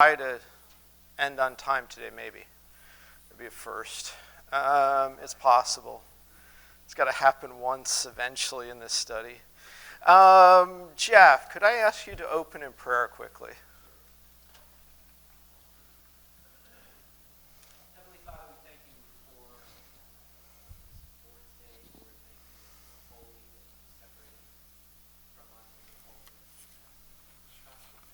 Try to end on time today, maybe. It'd be a first. It's possible. It's got to happen once eventually in this study. Jeff, could I ask you to open in prayer quickly? Heavenly Father, we thank you for Lord's Day. Lord, thank you for holy and separated from us in your holiness. Trust that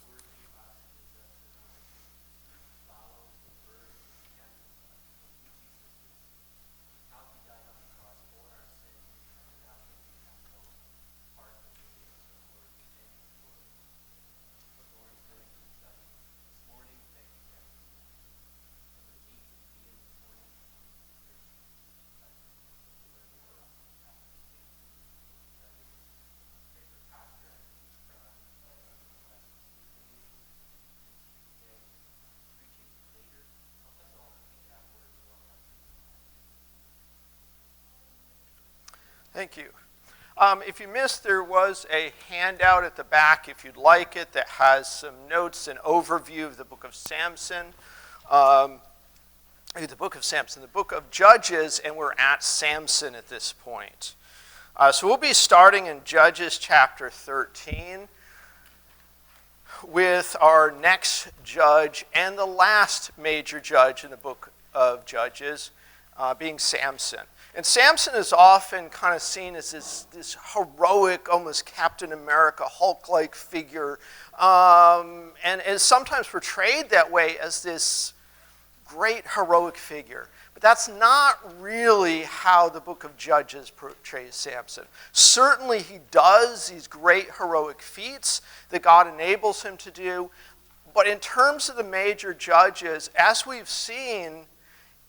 word to us gives us an opportunity to follow the word and the blood. Thank you, Jesus, how he died on the cross for our sins, and without him we have no part of the day. So, Lord, we thank you for what Lauren's doing in the study this morning. Thank you that some of the teams will be in this morning. To learn more about Pastor Samson and Judges. Pray for Pastor as he's trying to rest seasonally into Tuesday, preaching later. Help us all to take that word to our hearts. Thank you. If you missed, there was a handout at the back, if you'd like it, that has some notes and overview of the book of Samson. The book of Judges, and we're at Samson at this point. So we'll be starting in Judges chapter 13 with our next judge and the last major judge in the book of Judges being Samson. And Samson is often kind of seen as this heroic, almost Captain America, Hulk-like figure, and is sometimes portrayed that way as this great heroic figure. But that's not really how the book of Judges portrays Samson. Certainly he does these great heroic feats that God enables him to do, but in terms of the major judges, as we've seen,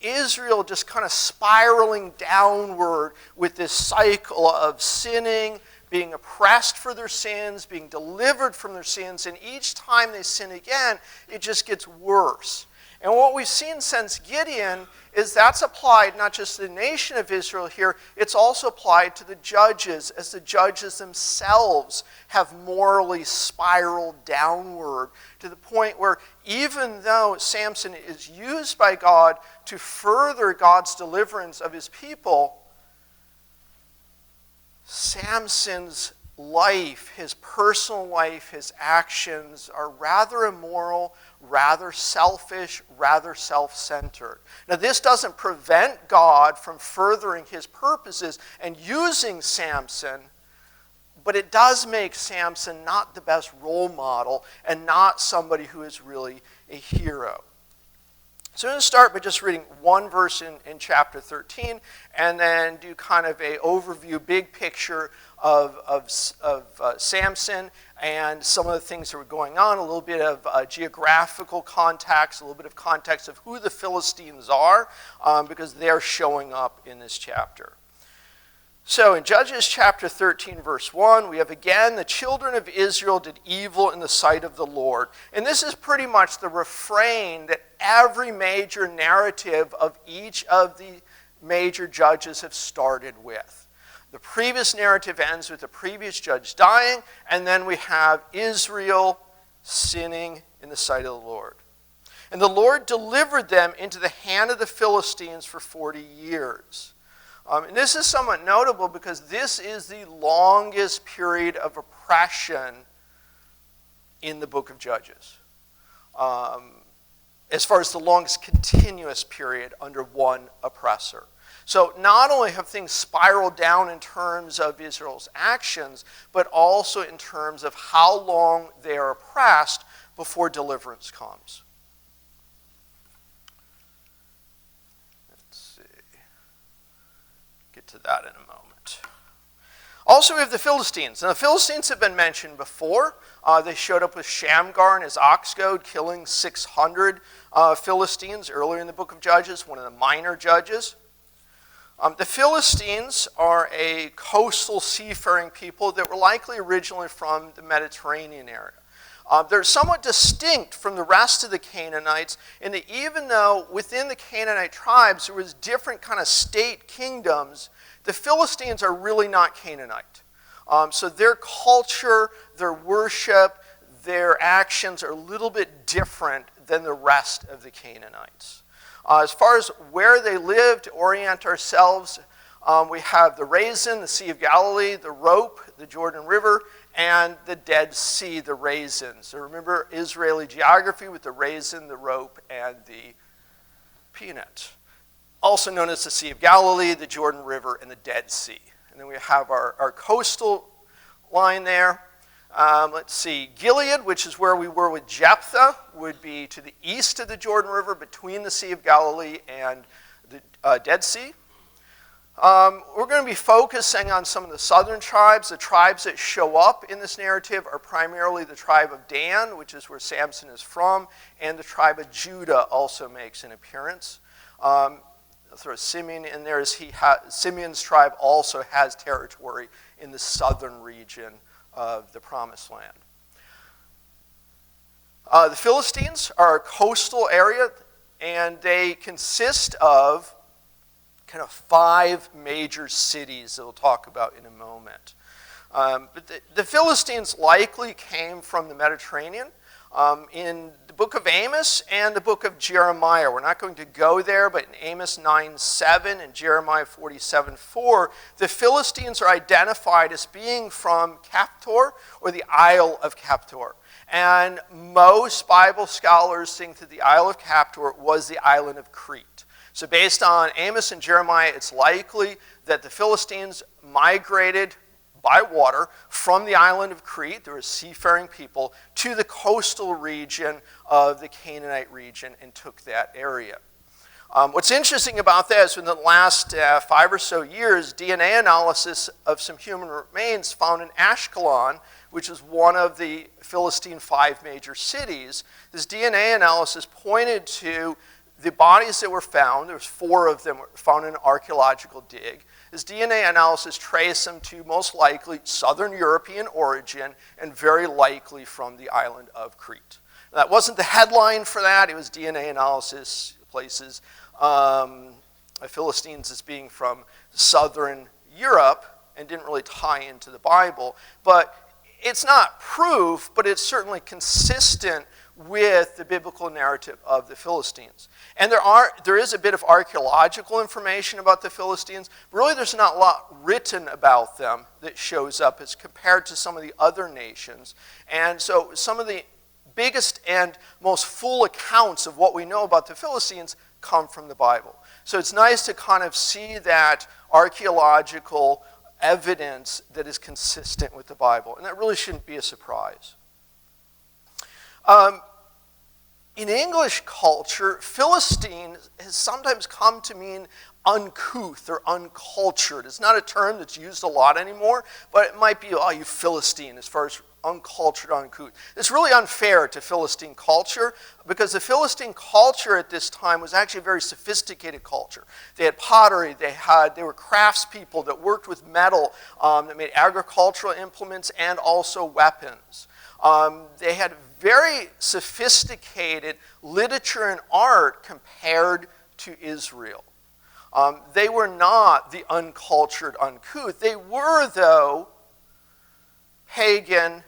Israel just kind of spiraling downward with this cycle of sinning, being oppressed for their sins, being delivered from their sins, and each time they sin again, it just gets worse. And what we've seen since Gideon is that's applied not just to the nation of Israel here, it's also applied to the judges, as the judges themselves have morally spiraled downward to the point where even though Samson is used by God to further God's deliverance of his people, Samson's life, his personal life, his actions are rather immoral, rather selfish, rather self-centered. Now, this doesn't prevent God from furthering his purposes and using Samson, but it does make Samson not the best role model and not somebody who is really a hero. So I'm going to start by just reading one verse in chapter 13 and then do kind of an overview, big picture of Samson and some of the things that were going on, a little bit of geographical context, a little bit of context of who the Philistines are, because they're showing up in this chapter. So in Judges chapter 13, verse 1, we have again, the children of Israel did evil in the sight of the Lord. And this is pretty much the refrain that every major narrative of each of the major judges have started with. The previous narrative ends with the previous judge dying, and then we have Israel sinning in the sight of the Lord. And the Lord delivered them into the hand of the Philistines for 40 years. And this is somewhat notable because this is the longest period of oppression in the book of Judges. As far as the longest continuous period under one oppressor. So not only have things spiraled down in terms of Israel's actions, but also in terms of how long they are oppressed before deliverance comes. Get to that in a moment. Also, we have the Philistines. Now, the Philistines have been mentioned before. They showed up with Shamgar and his ox goad, killing 600 Philistines earlier in the book of Judges, one of the minor judges. The Philistines are a coastal seafaring people that were likely originally from the Mediterranean area. They're somewhat distinct from the rest of the Canaanites in that even though within the Canaanite tribes there was different kind of state kingdoms, the Philistines are really not Canaanite. So their culture, their worship, their actions are a little bit different than the rest of the Canaanites. As far as where they lived, to orient ourselves, we have the Raisin, the Sea of Galilee, the Rope, the Jordan River, and the Dead Sea, the Raisins. So remember Israeli geography with the Raisin, the Rope, and the Peanut. Also known as the Sea of Galilee, the Jordan River, and the Dead Sea. And then we have our coastal line there. Let's see, Gilead, which is where we were with Jephthah, would be to the east of the Jordan River between the Sea of Galilee and the Dead Sea. We're going to be focusing on some of the southern tribes. The tribes that show up in this narrative are primarily the tribe of Dan, which is where Samson is from, and the tribe of Judah also makes an appearance. I'll throw Simeon in there, as Simeon's tribe also has territory in the southern region of the Promised Land. The Philistines are a coastal area, and they consist of kind of 5 major cities that we'll talk about in a moment. But the Philistines likely came from the Mediterranean. In the book of Amos and the book of Jeremiah, we're not going to go there, but in Amos 9:7 and Jeremiah 47:4, the Philistines are identified as being from Caphtor, or the Isle of Caphtor. And most Bible scholars think that the Isle of Caphtor was the island of Crete. So based on Amos and Jeremiah, it's likely that the Philistines migrated by water from the island of Crete, there were seafaring people, to the coastal region of the Canaanite region and took that area. What's interesting about that is in the last 5 or so years, DNA analysis of some human remains found in Ashkelon, which is one of the Philistine 5 major cities. This DNA analysis pointed to the bodies that were found. There was 4 of them found in an archaeological dig. This DNA analysis traced them to most likely Southern European origin and very likely from the island of Crete. Now, that wasn't the headline for that. It was DNA analysis places Philistines as being from Southern Europe and didn't really tie into the Bible. But it's not proof, but it's certainly consistent with the biblical narrative of the Philistines. And there is a bit of archaeological information about the Philistines. Really, there's not a lot written about them that shows up as compared to some of the other nations. And so some of the biggest and most full accounts of what we know about the Philistines come from the Bible. So it's nice to kind of see that archaeological evidence that is consistent with the Bible. And that really shouldn't be a surprise. In English culture, Philistine has sometimes come to mean uncouth or uncultured. It's not a term that's used a lot anymore, but it might be, oh, you Philistine, as far as uncultured, uncouth. It's really unfair to Philistine culture because the Philistine culture at this time was actually a very sophisticated culture. They had pottery, they were craftspeople that worked with metal, that made agricultural implements and also weapons. They had very sophisticated literature and art compared to Israel. They were not the uncultured, uncouth. They were, though, pagan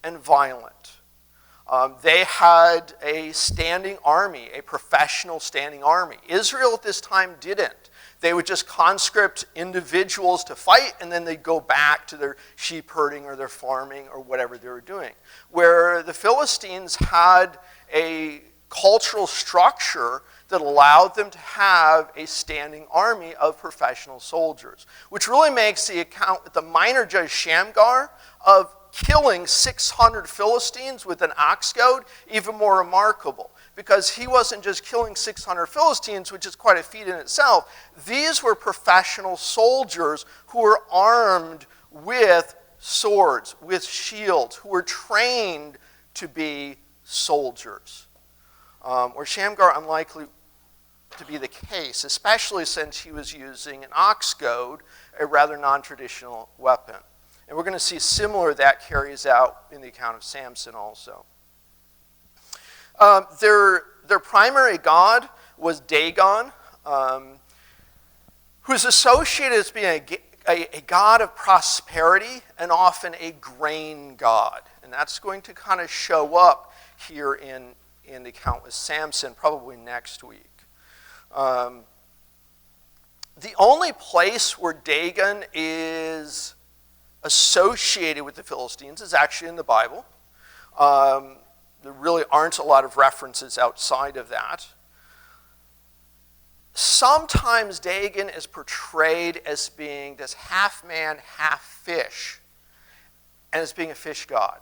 and violent. They had a standing army, a professional standing army. Israel at this time didn't. They would just conscript individuals to fight, and then they'd go back to their sheep herding or their farming or whatever they were doing. Where the Philistines had a cultural structure that allowed them to have a standing army of professional soldiers, which really makes the account with the minor judge Shamgar of killing 600 Philistines with an ox goad even more remarkable. Because he wasn't just killing 600 Philistines, which is quite a feat in itself. These were professional soldiers who were armed with swords, with shields, who were trained to be soldiers. Where Shamgar unlikely to be the case, especially since he was using an ox goad, a rather non-traditional weapon. And we're going to see similar that carries out in the account of Samson also. Their primary god was Dagon, who's associated as being a god of prosperity and often a grain god. And that's going to kind of show up here in the account with Samson, probably next week. The only place where Dagon is associated with the Philistines is actually in the Bible. There really aren't a lot of references outside of that. Sometimes Dagon is portrayed as being this half man, half fish, and as being a fish god.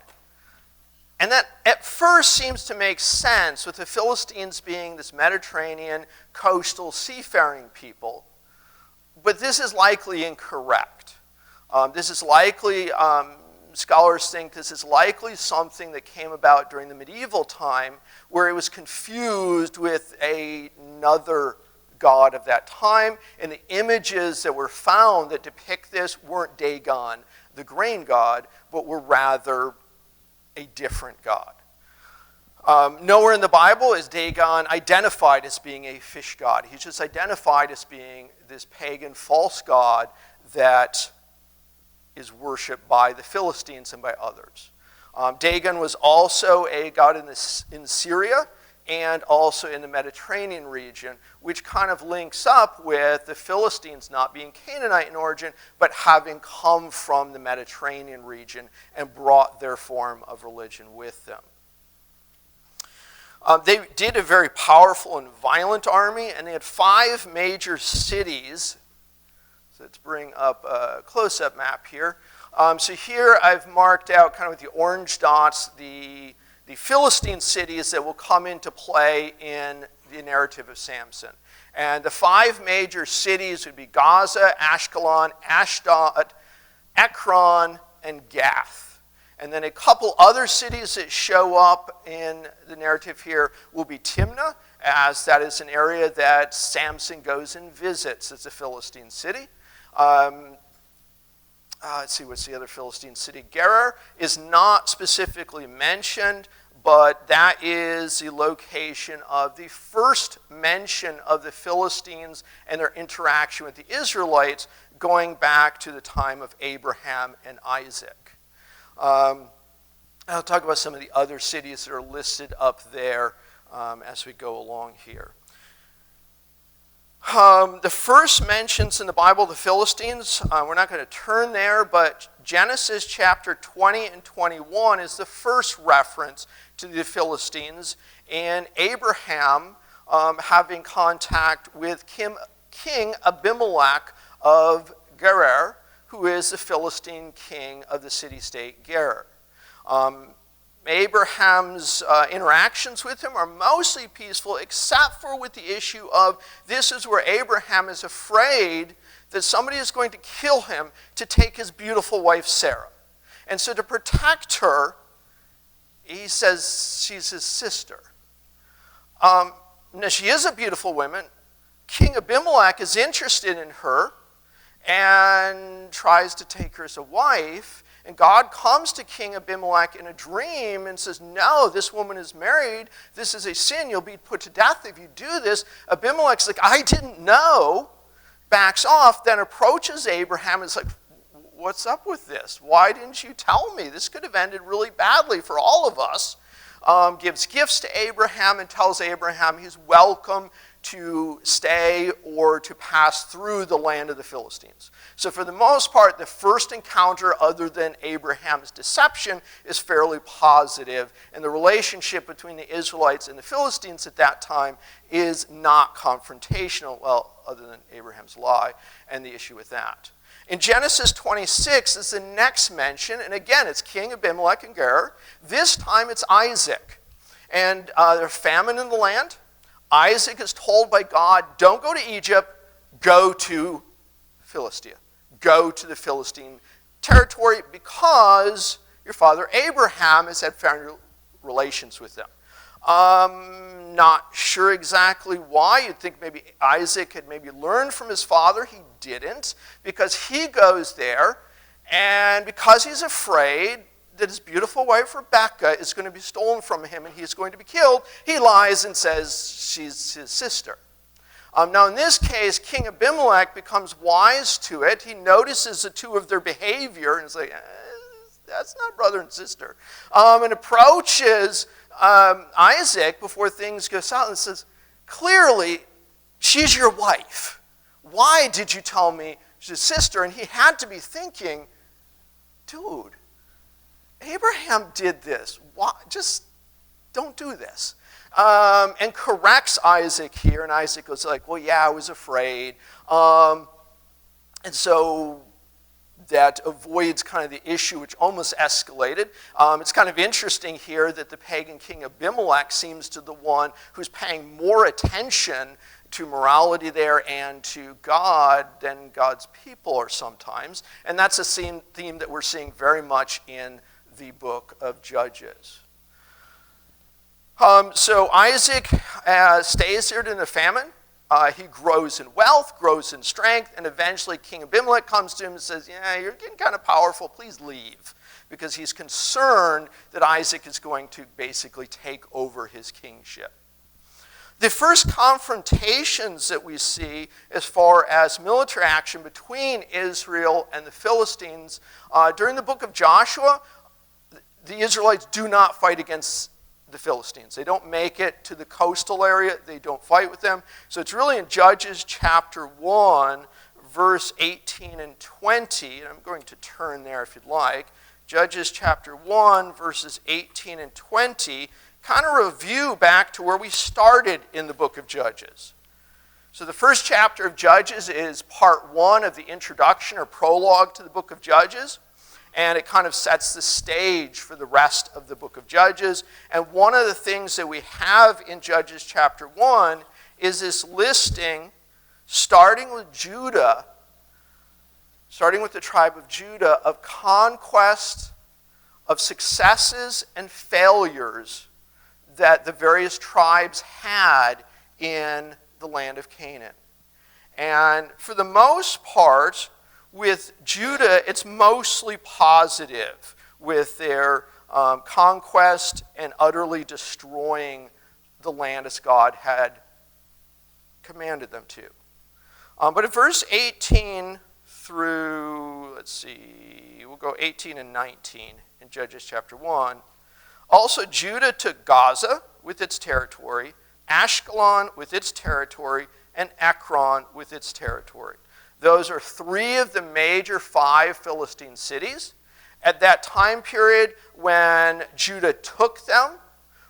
And that at first seems to make sense, with the Philistines being this Mediterranean coastal seafaring people. But this is likely incorrect. Scholars think this is likely something that came about during the medieval time, where it was confused with another god of that time, and the images that were found that depict this weren't Dagon, the grain god, but were rather a different god. Nowhere in the Bible is Dagon identified as being a fish god. He's just identified as being this pagan false god that is worshipped by the Philistines and by others. Dagon was also a god in Syria and also in the Mediterranean region, which kind of links up with the Philistines not being Canaanite in origin, but having come from the Mediterranean region and brought their form of religion with them. They did a very powerful and violent army, and they had 5 major cities. So let's bring up a close-up map here. So here I've marked out kind of with the orange dots the Philistine cities that will come into play in the narrative of Samson. And the 5 major cities would be Gaza, Ashkelon, Ashdod, Ekron, and Gath. And then a couple other cities that show up in the narrative here will be Timnah, as that is an area that Samson goes and visits. It's a Philistine city. Let's see, what's the other Philistine city? Gerar is not specifically mentioned, but that is the location of the first mention of the Philistines and their interaction with the Israelites going back to the time of Abraham and Isaac. I'll talk about some of the other cities that are listed up there as we go along here. The first mentions in the Bible of the Philistines, we're not going to turn there, but Genesis chapter 20 and 21 is the first reference to the Philistines, and Abraham having contact with King Abimelech of Gerar, who is the Philistine king of the city-state Gerar. Abraham's interactions with him are mostly peaceful, except for with the issue of this is where Abraham is afraid that somebody is going to kill him to take his beautiful wife Sarah. And so to protect her, he says she's his sister. Now she is a beautiful woman. King Abimelech is interested in her and tries to take her as a wife. And God comes to King Abimelech in a dream and says, no, this woman is married. This is a sin. You'll be put to death if you do this. Abimelech's like, I didn't know. Backs off, then approaches Abraham and is like, what's up with this? Why didn't you tell me? This could have ended really badly for all of us. Gives gifts to Abraham and tells Abraham he's welcome to stay or to pass through the land of the Philistines. So for the most part, the first encounter, other than Abraham's deception, is fairly positive, and the relationship between the Israelites and the Philistines at that time is not confrontational, well, other than Abraham's lie and the issue with that. In Genesis 26 is the next mention, and again, it's King Abimelech and Gerar. This time it's Isaac. And there's famine in the land. Isaac is told by God, don't go to Egypt, go to Philistia. Go to the Philistine territory because your father Abraham has had family relations with them. Not sure exactly why. You'd think maybe Isaac had maybe learned from his father. He didn't, because he goes there, and because he's afraid that his beautiful wife Rebekah is going to be stolen from him and he's going to be killed, he lies and says she's his sister. Now in this case, King Abimelech becomes wise to it. He notices the two of their behavior and is like, That's not brother and sister. And approaches Isaac before things go south and says, clearly, she's your wife. Why did you tell me she's a sister? And he had to be thinking, dude, Abraham did this. Why? Just don't do this. And corrects Isaac here. And Isaac goes like, well, yeah, I was afraid. And so that avoids kind of the issue which almost escalated. It's kind of interesting here that the pagan king Abimelech seems to be the one who's paying more attention to morality there and to God than God's people are sometimes. And that's a theme that we're seeing very much in the book of Judges. So Isaac stays there in the famine. He grows in wealth, grows in strength, and eventually King Abimelech comes to him and says, yeah, you're getting kind of powerful, please leave. Because he's concerned that Isaac is going to basically take over his kingship. The first confrontations that we see as far as military action between Israel and the Philistines, during the book of Joshua, the Israelites do not fight against the Philistines. They don't make it to the coastal area. They don't fight with them. So it's really in Judges chapter 1, verse 18 and 20. And I'm going to turn there if you'd like. Judges chapter 1, verses 18 and 20, kind of review back to where we started in the book of Judges. So the first chapter of Judges is part 1 of the introduction or prologue to the book of Judges. And it kind of sets the stage for the rest of the book of Judges. And one of the things that we have in Judges chapter 1 is this listing, starting with Judah, starting with the tribe of Judah, of conquest, of successes and failures that the various tribes had in the land of Canaan. And for the most part, with Judah, it's mostly positive with their conquest and utterly destroying the land as God had commanded them to. But in verse 18 through, we'll go 18 and 19 in Judges chapter 1. Also, Judah took Gaza with its territory, Ashkelon with its territory, and Ekron with its territory. Those are 3 of the major 5 Philistine cities. At that time period when Judah took them,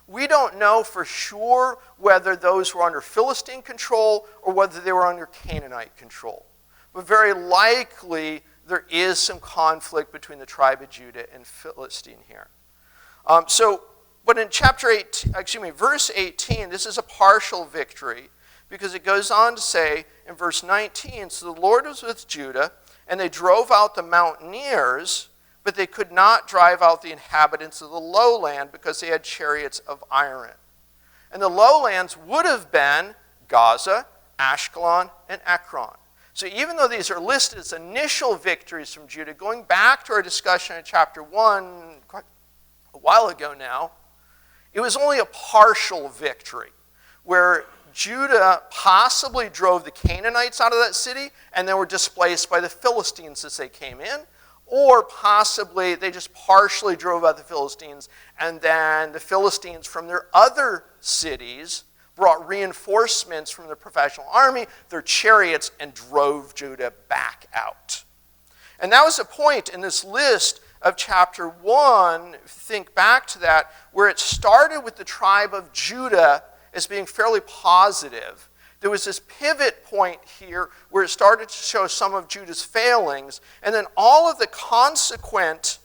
we don't know for sure whether those were under Philistine control or whether they were under Canaanite control. But very likely there is some conflict between the tribe of Judah and Philistine here. But in verse 18, this is a partial victory, because it goes on to say in verse 19, so the Lord was with Judah, and they drove out the mountaineers, but they could not drive out the inhabitants of the lowland because they had chariots of iron. And the lowlands would have been Gaza, Ashkelon, and Ekron. So even though these are listed as initial victories from Judah, going back to our discussion in chapter 1 quite a while ago now, it was only a partial victory, where Judah possibly drove the Canaanites out of that city and then were displaced by the Philistines as they came in, or possibly they just partially drove out the Philistines and then the Philistines from their other cities brought reinforcements from the professional army, their chariots, and drove Judah back out. And that was a point in this list of chapter 1, think back to that, where it started with the tribe of Judah as being fairly positive. There was this pivot point here where it started to show some of Judah's failings, and then all of the consequent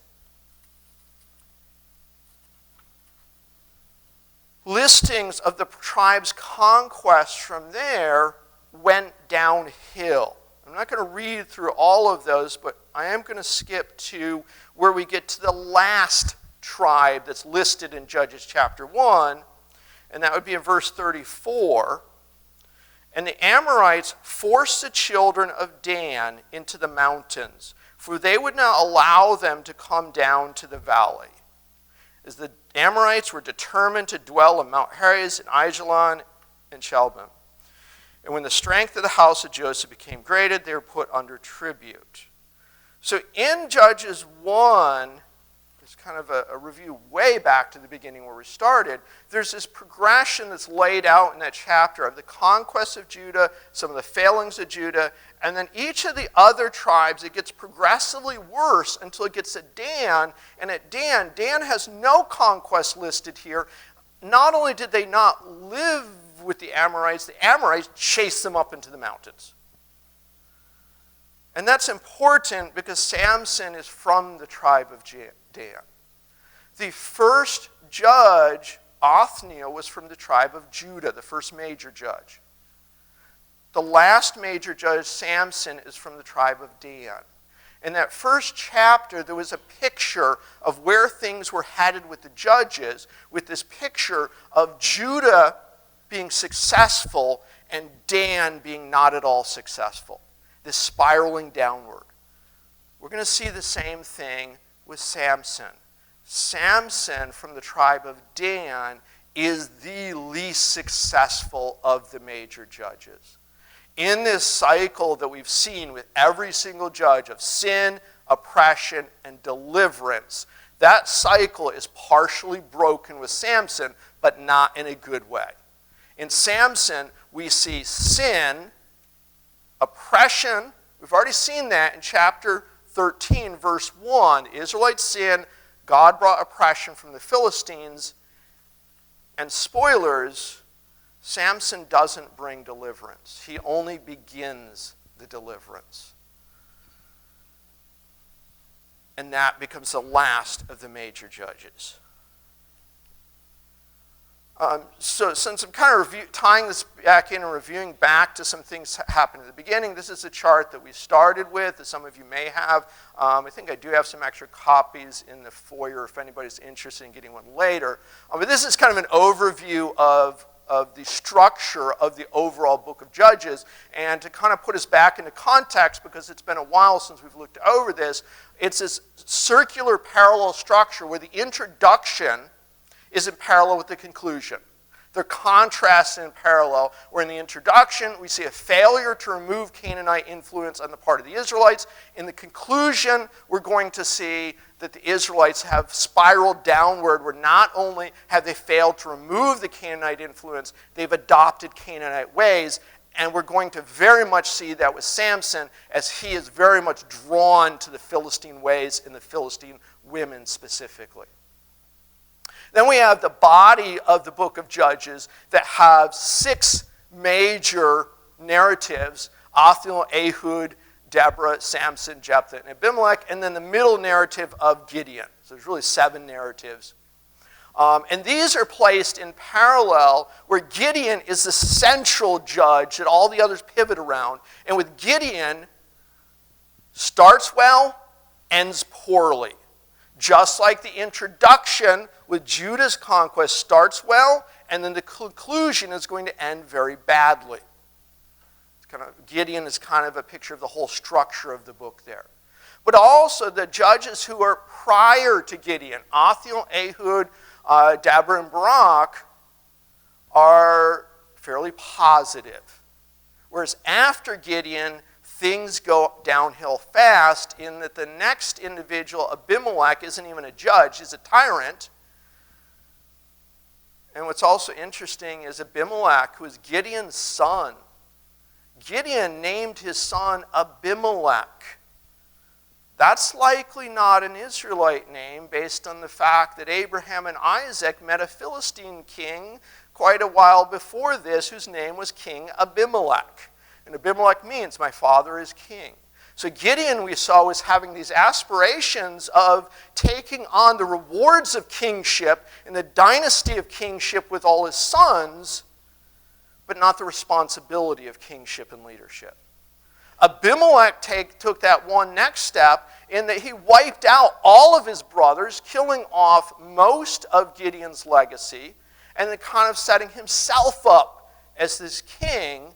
listings of the tribe's conquest from there went downhill. I'm not going to read through all of those, but I am going to skip to where we get to the last tribe that's listed in Judges chapter 1, and that would be in verse 34. And the Amorites forced the children of Dan into the mountains, for they would not allow them to come down to the valley. As the Amorites were determined to dwell in Mount Heres and Aijalon and Shalbim. And when the strength of the house of Joseph became great, they were put under tribute. So in Judges 1, it's kind of a review way back to the beginning where we started. There's this progression that's laid out in that chapter of the conquest of Judah, some of the failings of Judah, and then each of the other tribes, it gets progressively worse until it gets to Dan. And at Dan has no conquest listed here. Not only did they not live with the Amorites chased them up into the mountains. And that's important because Samson is from the tribe of Dan. The first judge, Othniel, was from the tribe of Judah, the first major judge. The last major judge, Samson, is from the tribe of Dan. In that first chapter, there was a picture of where things were headed with the judges, with this picture of Judah being successful and Dan being not at all successful. This spiraling downward. We're going to see the same thing with Samson. Samson from the tribe of Dan is the least successful of the major judges. In this cycle that we've seen with every single judge of sin, oppression, and deliverance, that cycle is partially broken with Samson, but not in a good way. In Samson, we see sin, oppression. We've already seen that in chapter 13, verse 1. Israelites sin, God brought oppression from the Philistines, and spoilers, Samson doesn't bring deliverance. He only begins the deliverance. And that becomes the last of the major judges. So since I'm kind of tying this back in and reviewing back to some things that happened at the beginning, this is a chart that we started with, that some of you may have. I think I do have some extra copies in the foyer if anybody's interested in getting one later. But this is kind of an overview of the structure of the overall book of Judges. And to kind of put us back into context, because it's been a while since we've looked over this, it's this circular parallel structure where the introduction is in parallel with the conclusion. They're contrasted in parallel, where in the introduction we see a failure to remove Canaanite influence on the part of the Israelites. In the conclusion, we're going to see that the Israelites have spiraled downward, where not only have they failed to remove the Canaanite influence, they've adopted Canaanite ways. And we're going to very much see that with Samson, as he is very much drawn to the Philistine ways and the Philistine women specifically. Then we have the body of the book of Judges that have 6 major narratives: Othniel, Ehud, Deborah, Samson, Jephthah, and Abimelech, and then the middle narrative of Gideon. So there's really 7 narratives. And these are placed in parallel, where Gideon is the central judge that all the others pivot around. And with Gideon, starts well, ends poorly. Just like the introduction with Judah's conquest starts well, and then the conclusion is going to end very badly. Gideon is kind of a picture of the whole structure of the book there. But also the judges who are prior to Gideon, Othniel, Ehud, Deborah, and Barak, are fairly positive. Whereas after Gideon, things go downhill fast, in that the next individual, Abimelech, isn't even a judge, he's a tyrant. And what's also interesting is Abimelech, who is Gideon's son, Gideon named his son Abimelech. That's likely not an Israelite name, based on the fact that Abraham and Isaac met a Philistine king quite a while before this, whose name was King Abimelech. And Abimelech means, my father is king. So Gideon, we saw, was having these aspirations of taking on the rewards of kingship and the dynasty of kingship with all his sons, but not the responsibility of kingship and leadership. Abimelech took that one next step in that he wiped out all of his brothers, killing off most of Gideon's legacy, and then kind of setting himself up as this king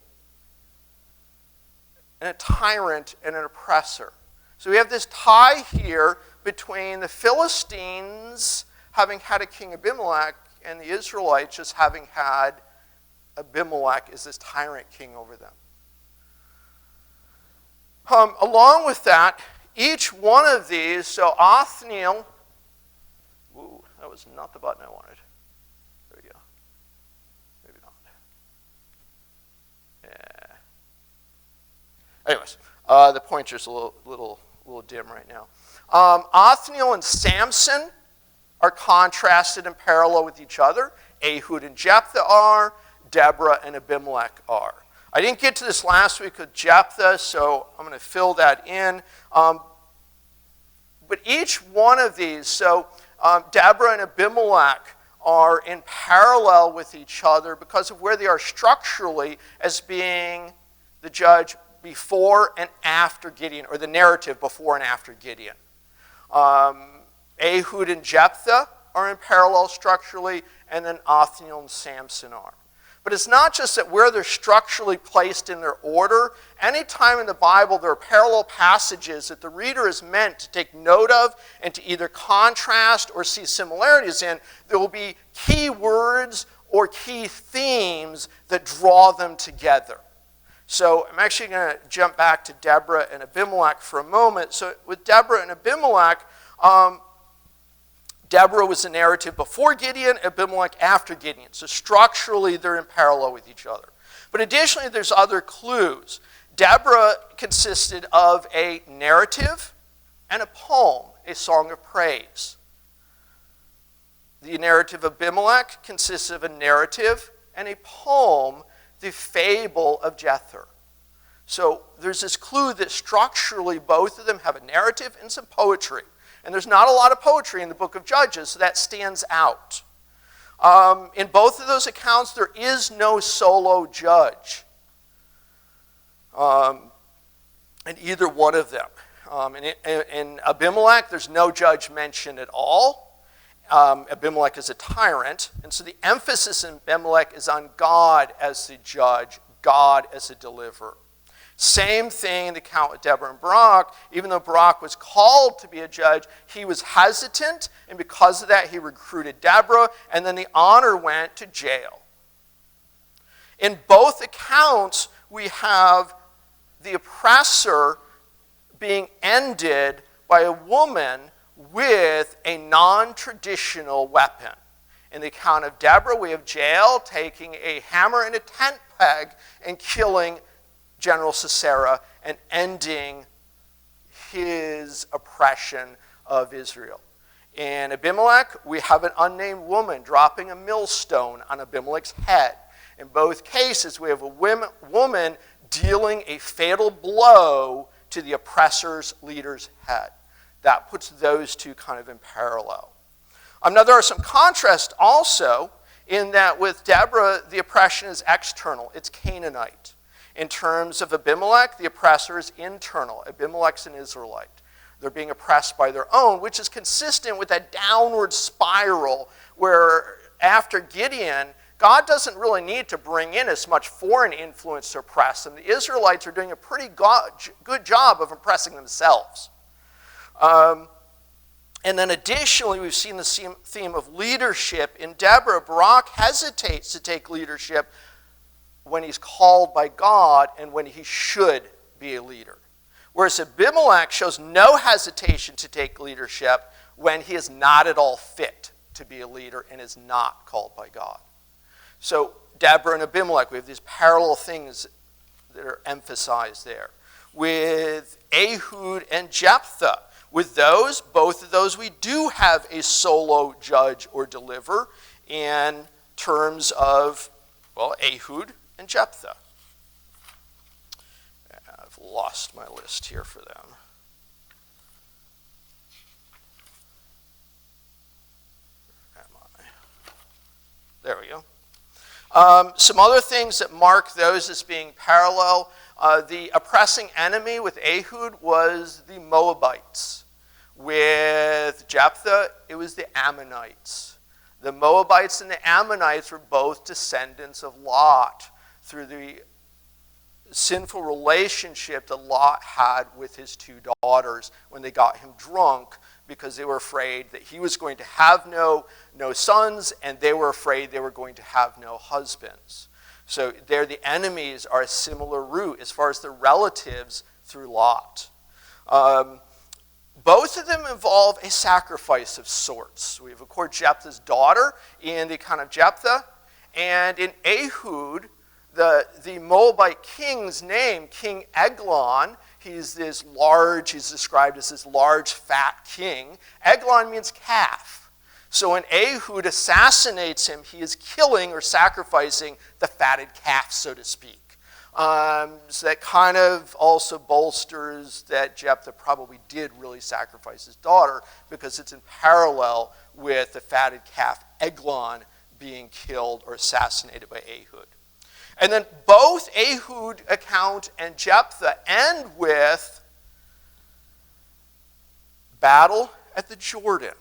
and a tyrant and an oppressor. So we have this tie here between the Philistines having had a king Abimelech and the Israelites just having had Abimelech as this tyrant king over them. Along with that, each one of these, so Othniel That was not the button I wanted. There we go. Maybe not. Yeah. Anyways, the pointer's a little dim right now. Othniel and Samson are contrasted and parallel with each other. Ehud and Jephthah are. Deborah and Abimelech are. I didn't get to this last week with Jephthah, so I'm going to fill that in. But each one of these, so Deborah and Abimelech are in parallel with each other because of where they are structurally as being the judge before and after Gideon, or the narrative before and after Gideon. Ehud and Jephthah are in parallel structurally, and then Othniel and Samson are. But it's not just that where they're structurally placed in their order. Anytime in the Bible there are parallel passages that the reader is meant to take note of and to either contrast or see similarities in, there will be key words or key themes that draw them together. So I'm actually going to jump back to Deborah and Abimelech for a moment. So with Deborah and Abimelech, Deborah was the narrative before Gideon, Abimelech after Gideon. So structurally, they're in parallel with each other. But additionally, there's other clues. Deborah consisted of a narrative and a poem, a song of praise. The narrative of Abimelech consists of a narrative and a poem, the fable of Jether. So there's this clue that structurally both of them have a narrative and some poetry. And there's not a lot of poetry in the book of Judges, so that stands out. In both of those accounts, there is no solo judge in either one of them. In Abimelech, there's no judge mentioned at all. Abimelech is a tyrant, and so the emphasis in Abimelech is on God as the judge, God as the deliverer. Same thing in the account with Deborah and Barak. Even though Barak was called to be a judge, he was hesitant, and because of that, he recruited Deborah, and then the honor went to Jael. In both accounts, we have the oppressor being ended by a woman with a non-traditional weapon. In the account of Deborah, we have Jael taking a hammer and a tent peg and killing General Sisera and ending his oppression of Israel. In Abimelech, we have an unnamed woman dropping a millstone on Abimelech's head. In both cases, we have a woman dealing a fatal blow to the oppressor's leader's head. That puts those two kind of in parallel. Now, there are some contrasts also in that with Deborah, the oppression is external. It's Canaanite. In terms of Abimelech, the oppressor is internal. Abimelech's an Israelite. They're being oppressed by their own, which is consistent with that downward spiral where after Gideon, God doesn't really need to bring in as much foreign influence to oppress them. The Israelites are doing a pretty good job of oppressing themselves. And then additionally, we've seen the theme of leadership. In Deborah, Barak hesitates to take leadership when he's called by God and when he should be a leader. Whereas Abimelech shows no hesitation to take leadership when he is not at all fit to be a leader and is not called by God. So Deborah and Abimelech, we have these parallel things that are emphasized there. With Ehud and Jephthah, with those, both of those, we do have a solo judge or deliverer in terms of, well, Ehud and Jephthah. I've lost my list here for them. Where am I? There we go. Some other things that mark those as being parallel. The oppressing enemy with Ehud was the Moabites. With Jephthah, it was the Ammonites. The Moabites and the Ammonites were both descendants of Lot through the sinful relationship that Lot had with his two daughters when they got him drunk because they were afraid that he was going to have no sons, and they were afraid they were going to have no husbands. So there the enemies are a similar root as far as the relatives through Lot. Both of them involve a sacrifice of sorts. We have, of course, Jephthah's daughter in the account of Jephthah, and in Ehud, the Moabite king's name, King Eglon, he's described as this large, fat king. Eglon means calf. So when Ehud assassinates him, he is killing or sacrificing the fatted calf, so to speak. So that kind of also bolsters that Jephthah probably did really sacrifice his daughter, because it's in parallel with the fatted calf Eglon being killed or assassinated by Ehud. And then both Ehud account and Jephthah end with battle at the Jordan.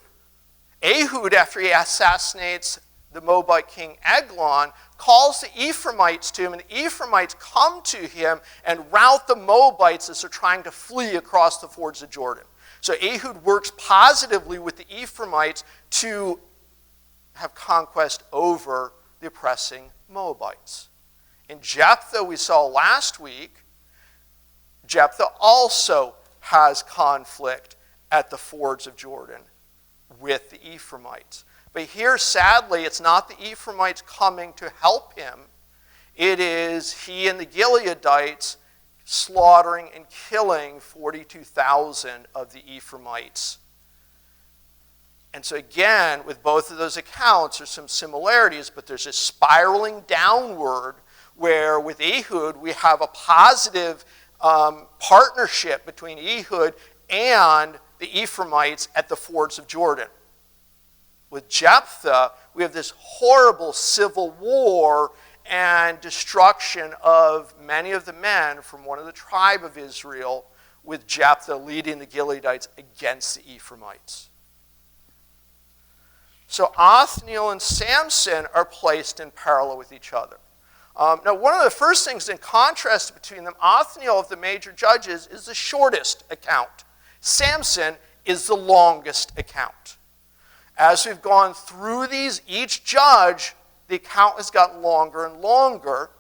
Ehud, after he assassinates the Moabite king Eglon, calls the Ephraimites to him, and the Ephraimites come to him and rout the Moabites as they're trying to flee across the fords of Jordan. So Ehud works positively with the Ephraimites to have conquest over the oppressing Moabites. In Jephthah, we saw last week, Jephthah also has conflict at the fords of Jordan with the Ephraimites. But here, sadly, it's not the Ephraimites coming to help him. It is he and the Gileadites slaughtering and killing 42,000 of the Ephraimites. And so again, with both of those accounts, there's some similarities, but there's a spiraling downward where with Ehud, we have a positive partnership between Ehud and the Ephraimites at the fords of Jordan. With Jephthah, we have this horrible civil war and destruction of many of the men from one of the tribe of Israel, with Jephthah leading the Gileadites against the Ephraimites. So Othniel and Samson are placed in parallel with each other. Now, one of the first things in contrast between them, Othniel of the major judges is the shortest account. Samson is the longest account. As we've gone through these, each judge, the account has gotten longer and longer.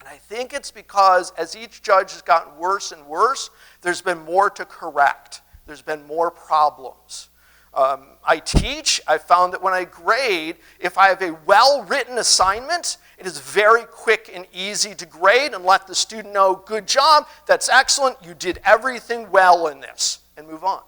And I think it's because as each judge has gotten worse and worse, there's been more to correct. There's been more problems. I teach, I found that when I grade, if I have a well-written assignment, it is very quick and easy to grade and let the student know, good job, that's excellent, you did everything well in this, and move on.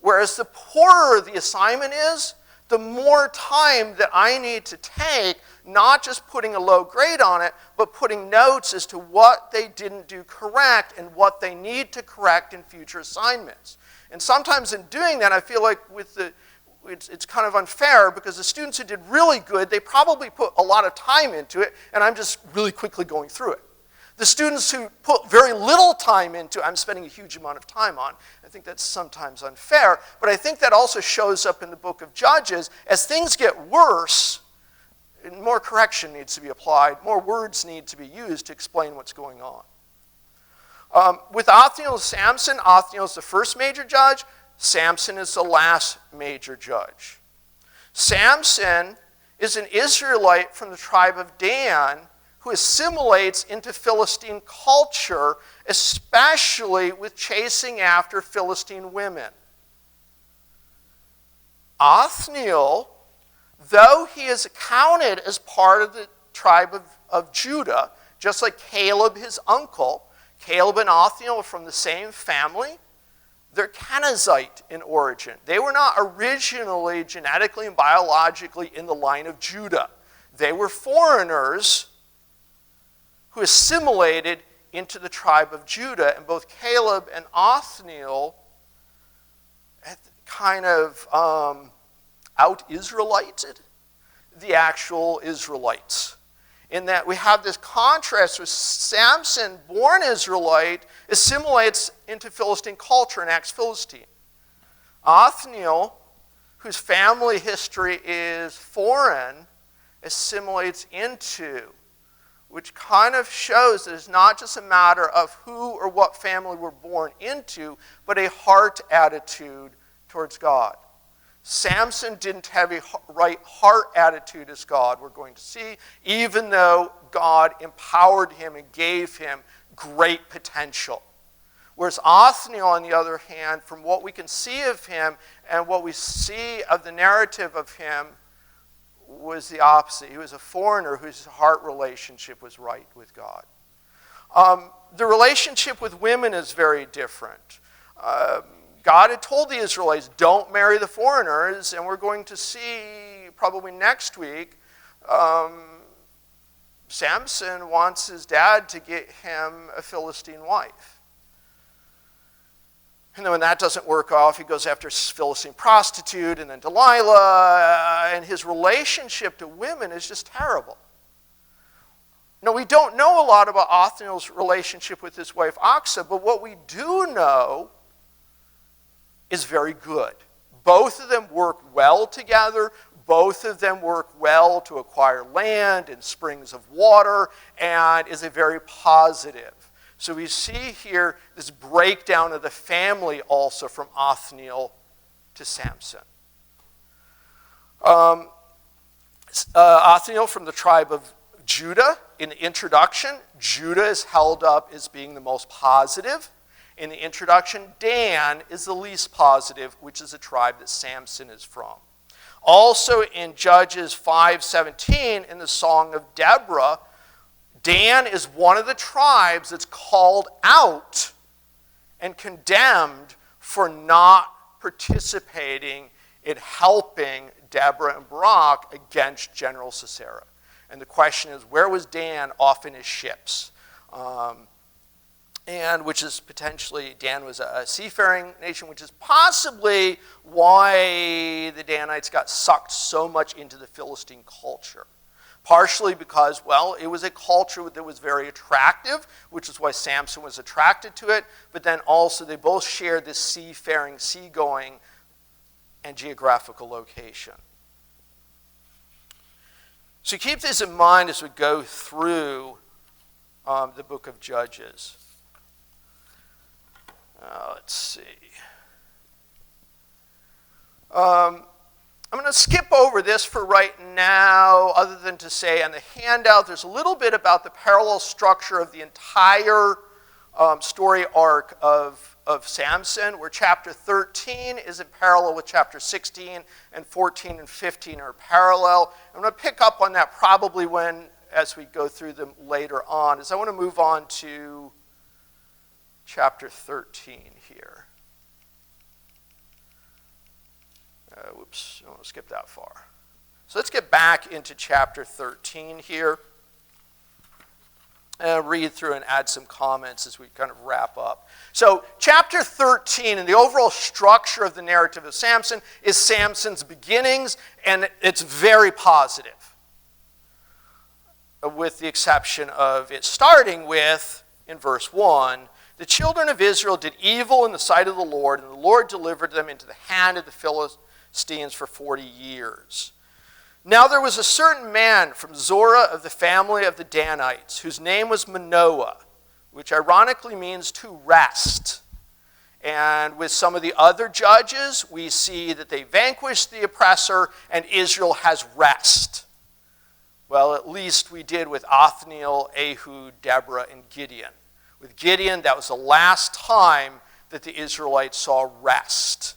Whereas the poorer the assignment is, the more time that I need to take, not just putting a low grade on it, but putting notes as to what they didn't do correct and what they need to correct in future assignments. And sometimes in doing that, I feel like it's kind of unfair, because the students who did really good, they probably put a lot of time into it, and I'm just really quickly going through it. The students who put very little time into it, I'm spending a huge amount of time on. I think that's sometimes unfair, but I think that also shows up in the book of Judges. As things get worse, more correction needs to be applied, more words need to be used to explain what's going on. With Othniel and Samson, Othniel is the first major judge, Samson is the last major judge. Samson is an Israelite from the tribe of Dan who assimilates into Philistine culture, especially with chasing after Philistine women. Othniel, though he is accounted as part of the tribe of Judah, just like Caleb, his uncle, Caleb and Othniel are from the same family. They're Kenizzite in origin. They were not originally genetically and biologically in the line of Judah. They were foreigners who assimilated into the tribe of Judah, and both Caleb and Othniel kind of out-Israelited the actual Israelites. In that we have this contrast with Samson, born Israelite, assimilates into Philistine culture and acts Philistine. Othniel, whose family history is foreign, assimilates into, which kind of shows that it's not just a matter of who or what family we're born into, but a heart attitude towards God. Samson didn't have a right heart attitude as God, we're going to see, even though God empowered him and gave him great potential. Whereas Othniel, on the other hand, from what we can see of him and what we see of the narrative of him, was the opposite. He was a foreigner whose heart relationship was right with God. The relationship with women is very different. God had told the Israelites, don't marry the foreigners, and we're going to see probably next week, Samson wants his dad to get him a Philistine wife. And then when that doesn't work off, he goes after a Philistine prostitute and then Delilah, and his relationship to women is just terrible. Now, we don't know a lot about Othniel's relationship with his wife Achsah, but what we do know is very good. Both of them work well together. Both of them work well to acquire land and springs of water, and is a very positive. So we see here this breakdown of the family also from Othniel to Samson. Othniel from the tribe of Judah. In the introduction, Judah is held up as being the most positive. In the introduction, Dan is the least positive, which is a tribe that Samson is from. Also in Judges 5:17, in the Song of Deborah, Dan is one of the tribes that's called out and condemned for not participating in helping Deborah and Barak against General Sisera. And the question is, where was Dan off in his ships? And which is potentially, Dan was a seafaring nation, which is possibly why the Danites got sucked so much into the Philistine culture. Partially because, well, it was a culture that was very attractive, which is why Samson was attracted to it, but then also they both shared this seafaring, seagoing, and geographical location. So keep this in mind as we go through the book of Judges. Let's see. I'm going to skip over this for right now, other than to say on the handout there's a little bit about the parallel structure of the entire story arc of Samson, where chapter 13 is in parallel with chapter 16, and 14 and 15 are parallel. I'm going to pick up on that probably as we go through them later on, as I want to move on to chapter 13 here. Whoops, I don't want to skip that far. So let's get back into chapter 13 here. And I'll read through and add some comments as we kind of wrap up. So chapter 13 and the overall structure of the narrative of Samson is Samson's beginnings, and it's very positive, with the exception of it starting with, in verse 1, the children of Israel did evil in the sight of the Lord, and the Lord delivered them into the hand of the Philistines for 40 years. Now there was a certain man from Zorah of the family of the Danites, whose name was Manoah, which ironically means to rest. And with some of the other judges, we see that they vanquished the oppressor and Israel has rest. Well, at least we did with Othniel, Ehud, Deborah, and Gideon. With Gideon, that was the last time that the Israelites saw rest.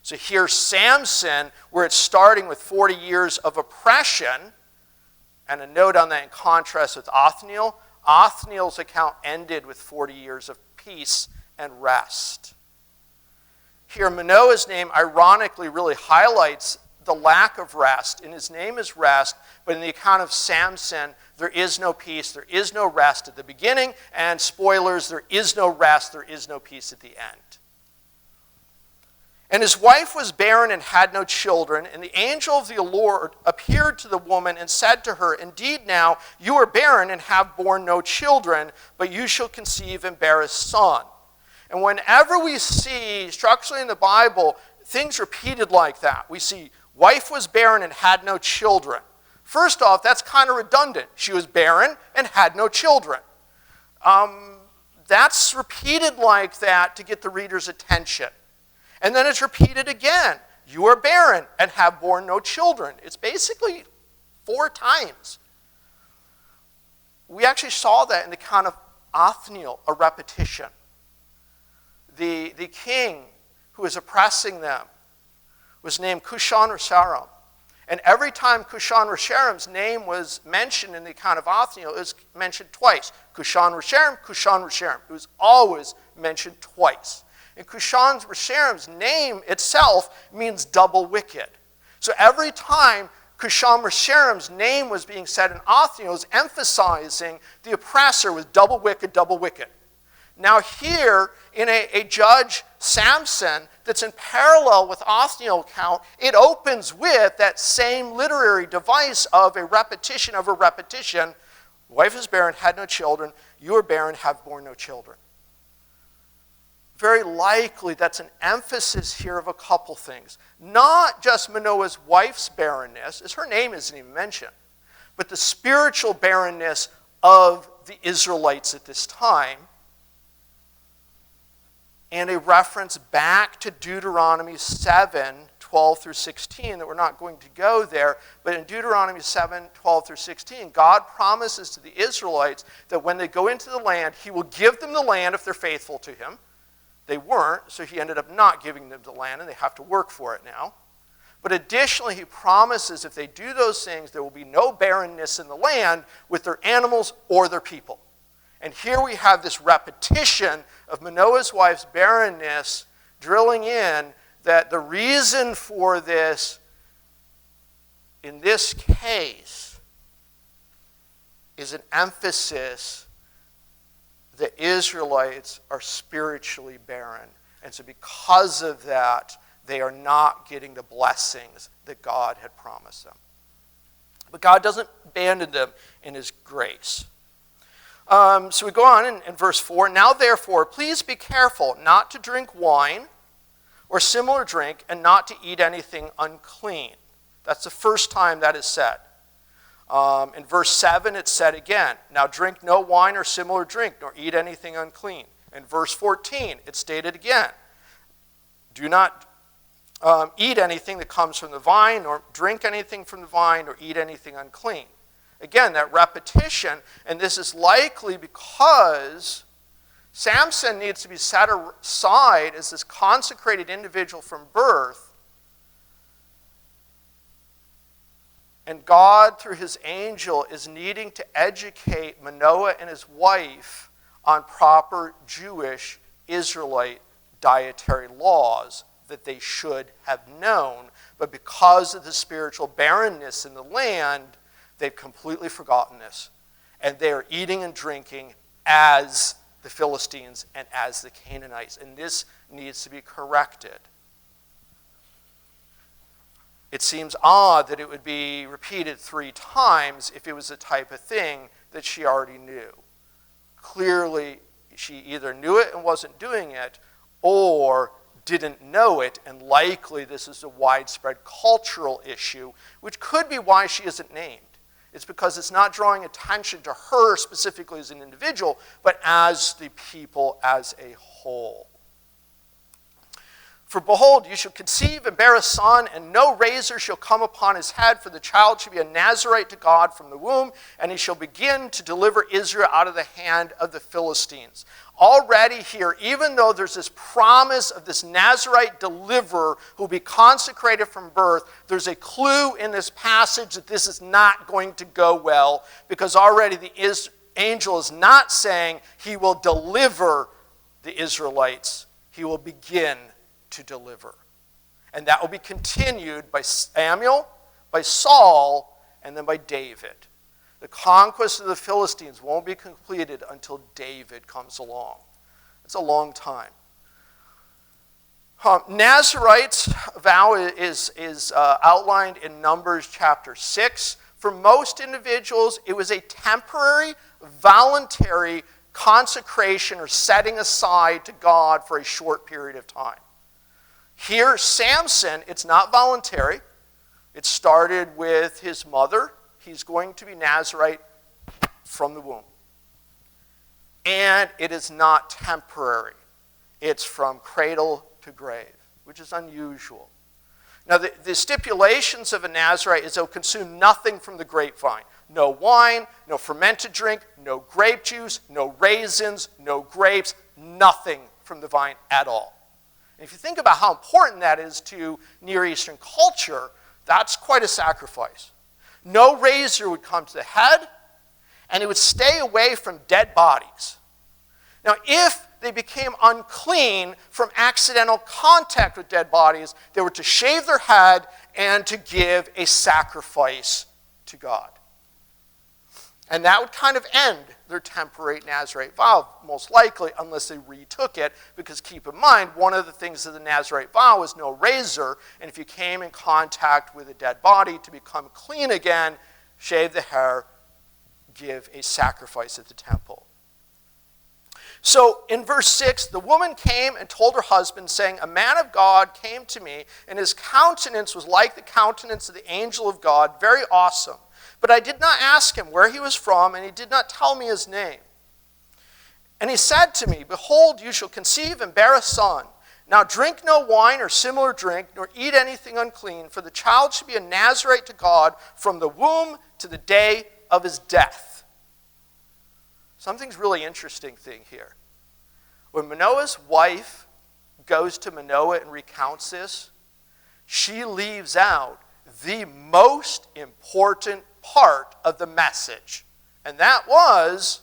So here's Samson, where it's starting with 40 years of oppression. And a note on that in contrast with Othniel. Othniel's account ended with 40 years of peace and rest. Here, Manoah's name ironically really highlights the lack of rest. And his name is rest, but in the account of Samson, there is no peace, there is no rest at the beginning, and spoilers, there is no rest, there is no peace at the end. And his wife was barren and had no children, and the angel of the Lord appeared to the woman and said to her, "Indeed now you are barren and have borne no children, but you shall conceive and bear a son." And whenever we see, structurally in the Bible, things repeated like that, we see wife was barren and had no children. First off, that's kind of redundant. She was barren and had no children. That's repeated like that to get the reader's attention. And then it's repeated again. You are barren and have borne no children. It's basically 4 times. We actually saw that in the account of Othniel, a repetition. the king who was oppressing them was named Cushan-Risharam. And every time Cushan-Risharam's name was mentioned in the account of Othniel, it was mentioned twice. Cushan-Risharam, Cushan-Risharam. It was always mentioned twice. And Cushan-Risharam's name itself means double wicked. So every time Cushan-Risharam's name was being said in Othniel, it was emphasizing the oppressor was double wicked, double wicked. Now here, in a judge Samson that's in parallel with Othniel account, it opens with that same literary device of a repetition of a repetition. Wife is barren, had no children. You are barren, have borne no children. Very likely that's an emphasis here of a couple things. Not just Manoah's wife's barrenness, as her name isn't even mentioned, but the spiritual barrenness of the Israelites at this time, and a reference back to Deuteronomy 7, 12 through 16, that we're not going to go there, but in Deuteronomy 7, 12 through 16, God promises to the Israelites that when they go into the land, he will give them the land if they're faithful to him. They weren't, so he ended up not giving them the land, and they have to work for it now. But additionally, he promises if they do those things, there will be no barrenness in the land with their animals or their people. And here we have this repetition of Manoah's wife's barrenness, drilling in that the reason for this, in this case, is an emphasis the Israelites are spiritually barren. And so because of that, they are not getting the blessings that God had promised them. But God doesn't abandon them in his grace. So we go on in verse 4. Now therefore, please be careful not to drink wine or similar drink, and not to eat anything unclean. That's the first time that is said. In verse 7, it's said again, now drink no wine or similar drink, nor eat anything unclean. In verse 14, it's stated again, do not eat anything that comes from the vine, nor drink anything from the vine, or eat anything unclean. Again, that repetition, and this is likely because Samson needs to be set aside as this consecrated individual from birth. And God, through his angel, is needing to educate Manoah and his wife on proper Jewish Israelite dietary laws that they should have known. But because of the spiritual barrenness in the land, they've completely forgotten this. And they are eating and drinking as the Philistines and as the Canaanites. And this needs to be corrected. It seems odd that it would be repeated 3 times if it was the type of thing that she already knew. Clearly, she either knew it and wasn't doing it, or didn't know it, and likely this is a widespread cultural issue, which could be why she isn't named. It's because it's not drawing attention to her specifically as an individual, but as the people as a whole. For behold, you shall conceive and bear a son, and no razor shall come upon his head, for the child shall be a Nazarite to God from the womb, and he shall begin to deliver Israel out of the hand of the Philistines. Already here, even though there's this promise of this Nazarite deliverer who will be consecrated from birth, there's a clue in this passage that this is not going to go well, because already the angel is not saying he will deliver the Israelites. He will begin to deliver. And that will be continued by Samuel, by Saul, and then by David. The conquest of the Philistines won't be completed until David comes along. It's a long time. Nazarite's vow is outlined in Numbers chapter 6. For most individuals, it was a temporary, voluntary consecration or setting aside to God for a short period of time. Here, Samson, it's not voluntary. It started with his mother. He's going to be Nazarite from the womb. And it is not temporary. It's from cradle to grave, which is unusual. Now, the stipulations of a Nazarite is they'll consume nothing from the grapevine. No wine, no fermented drink, no grape juice, no raisins, no grapes, nothing from the vine at all. And if you think about how important that is to Near Eastern culture, that's quite a sacrifice. No razor would come to the head, and it would stay away from dead bodies. Now, if they became unclean from accidental contact with dead bodies, they were to shave their head and to give a sacrifice to God. And that would kind of end their temporary Nazirite vow, most likely, unless they retook it, because keep in mind, one of the things of the Nazirite vow is no razor, and if you came in contact with a dead body to become clean again, shave the hair, give a sacrifice at the temple. So in verse 6, the woman came and told her husband, saying, "A man of God came to me, and his countenance was like the countenance of the angel of God, very awesome. But I did not ask him where he was from, and he did not tell me his name. And he said to me, Behold, you shall conceive and bear a son. Now drink no wine or similar drink, nor eat anything unclean, for the child shall be a Nazirite to God from the womb to the day of his death." Something's really interesting thing here. When Manoah's wife goes to Manoah and recounts this, she leaves out the most important part of the message. And that was,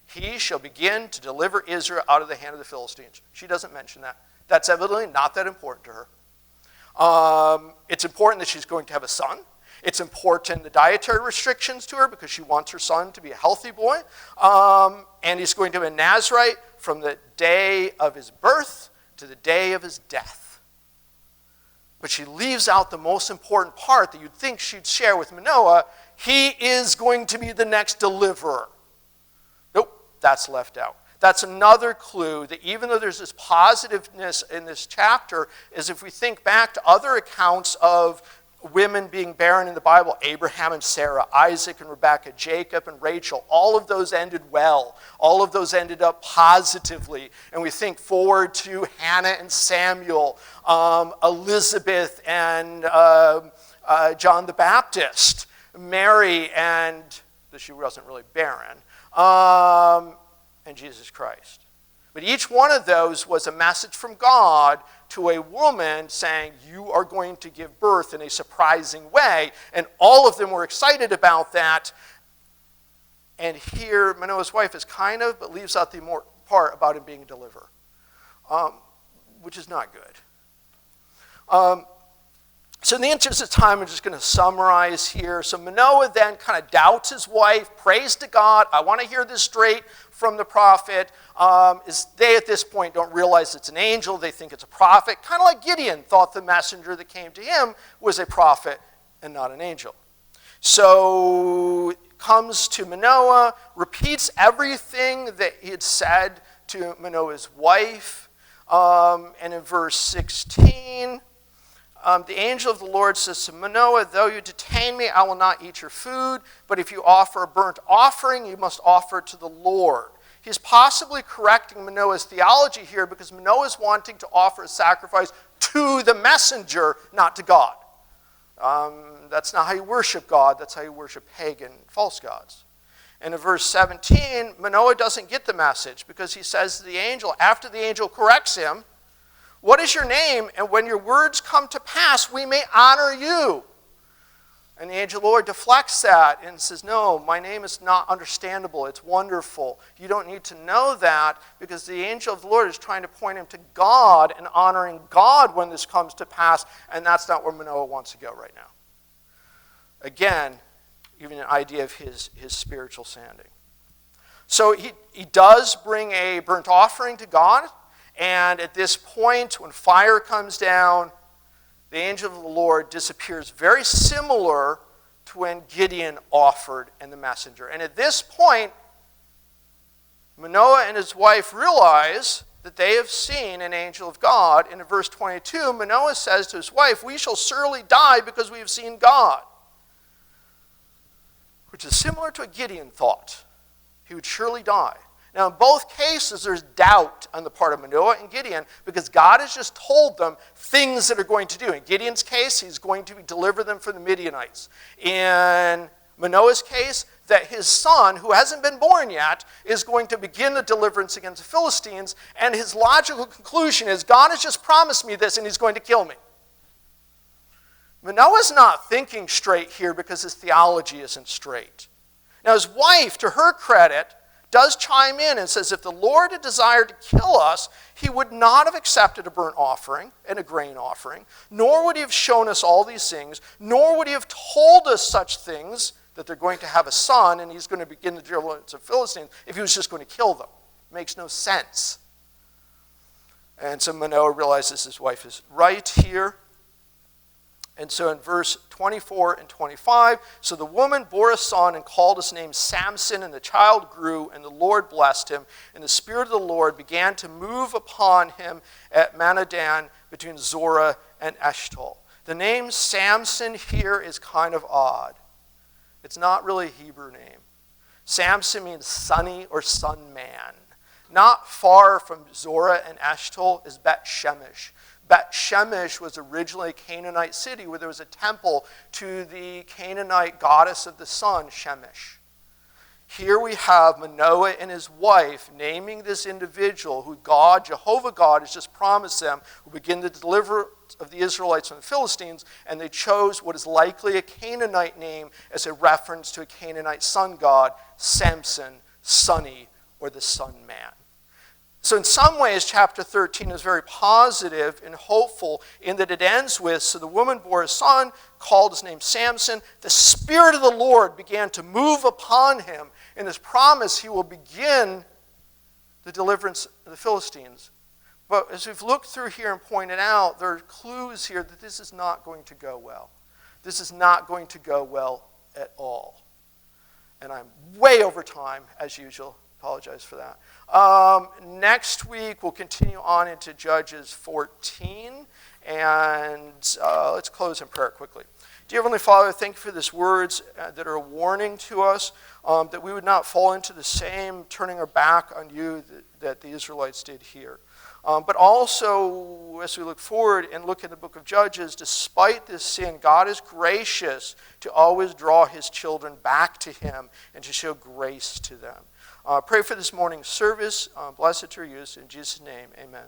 he shall begin to deliver Israel out of the hand of the Philistines. She doesn't mention that. That's evidently not that important to her. It's important that she's going to have a son. It's important, the dietary restrictions to her, because she wants her son to be a healthy boy. And he's going to be a Nazirite from the day of his birth to the day of his death. But she leaves out the most important part that you'd think she'd share with Manoah. He is going to be the next deliverer. Nope, that's left out. That's another clue that even though there's this positiveness in this chapter, is if we think back to other accounts of women being barren in the Bible, Abraham and Sarah, Isaac and Rebekah, Jacob and Rachel, all of those ended well. All of those ended up positively. And we think forward to Hannah and Samuel, Elizabeth and John the Baptist, Mary and, she wasn't really barren, and Jesus Christ. But each one of those was a message from God to a woman saying, you are going to give birth in a surprising way. And all of them were excited about that. And here, Manoah's wife is kind of, but leaves out the part about him being a deliverer, which is not good. So in the interest of time, I'm just going to summarize here. So Manoah then kind of doubts his wife, prays to God. I want to hear this straight from the prophet. They at this point don't realize it's an angel. They think it's a prophet. Kind of like Gideon thought the messenger that came to him was a prophet and not an angel. So comes to Manoah, repeats everything that he had said to Manoah's wife. And in verse 16... the angel of the Lord says to Manoah, though you detain me, I will not eat your food, but if you offer a burnt offering, you must offer it to the Lord. He's possibly correcting Manoah's theology here because Manoah is wanting to offer a sacrifice to the messenger, not to God. That's not how you worship God. That's how you worship pagan false gods. And in verse 17, Manoah doesn't get the message because he says to the angel, after the angel corrects him, what is your name? And when your words come to pass, we may honor you. And the angel of the Lord deflects that and says, no, my name is not understandable. It's wonderful. You don't need to know that because the angel of the Lord is trying to point him to God and honoring God when this comes to pass. And that's not where Manoah wants to go right now. Again, giving an idea of his spiritual standing. So he does bring a burnt offering to God. And at this point, when fire comes down, the angel of the Lord disappears, very similar to when Gideon offered and the messenger. And at this point, Manoah and his wife realize that they have seen an angel of God. And in verse 22, Manoah says to his wife, we shall surely die because we have seen God. Which is similar to what Gideon thought. He would surely die. Now, in both cases, there's doubt on the part of Manoah and Gideon because God has just told them things that are going to do. In Gideon's case, he's going to deliver them from the Midianites. In Manoah's case, that his son, who hasn't been born yet, is going to begin the deliverance against the Philistines, and his logical conclusion is, God has just promised me this, and he's going to kill me. Manoah's not thinking straight here because his theology isn't straight. Now his wife, to her credit, does chime in and says, if the Lord had desired to kill us, he would not have accepted a burnt offering and a grain offering, nor would he have shown us all these things, nor would he have told us such things, that they're going to have a son and he's going to begin the deliverance of Philistines, if he was just going to kill them. It makes no sense. And so Manoah realizes his wife is right here. And so in verse 24 and 25, so the woman bore a son and called his name Samson, and the child grew, and the Lord blessed him. And the Spirit of the Lord began to move upon him at Manadan between Zorah and Eshtaol. The name Samson here is kind of odd. It's not really a Hebrew name. Samson means sunny or sun man. Not far from Zorah and Eshtaol is Bet Shemesh. Bet Shemesh was originally a Canaanite city where there was a temple to the Canaanite goddess of the sun, Shemesh. Here we have Manoah and his wife naming this individual who God, Jehovah God, has just promised them will begin the deliverance of the Israelites from the Philistines, and they chose what is likely a Canaanite name as a reference to a Canaanite sun god, Samson, Sunny, or the sun man. So in some ways, chapter 13 is very positive and hopeful in that it ends with, so the woman bore a son, called his name Samson. The Spirit of the Lord began to move upon him, and his promise he will begin the deliverance of the Philistines. But as we've looked through here and pointed out, there are clues here that this is not going to go well. This is not going to go well at all. And I'm way over time, as usual. Apologize for that. Next week, we'll continue on into Judges 14. And let's close in prayer quickly. Dear Heavenly Father, thank you for these words that are a warning to us, that we would not fall into the same turning our back on you that the Israelites did here. But also, as we look forward and look in the book of Judges, despite this sin, God is gracious to always draw his children back to him and to show grace to them. Pray for this morning's service. Bless it to your use. In Jesus' name, amen.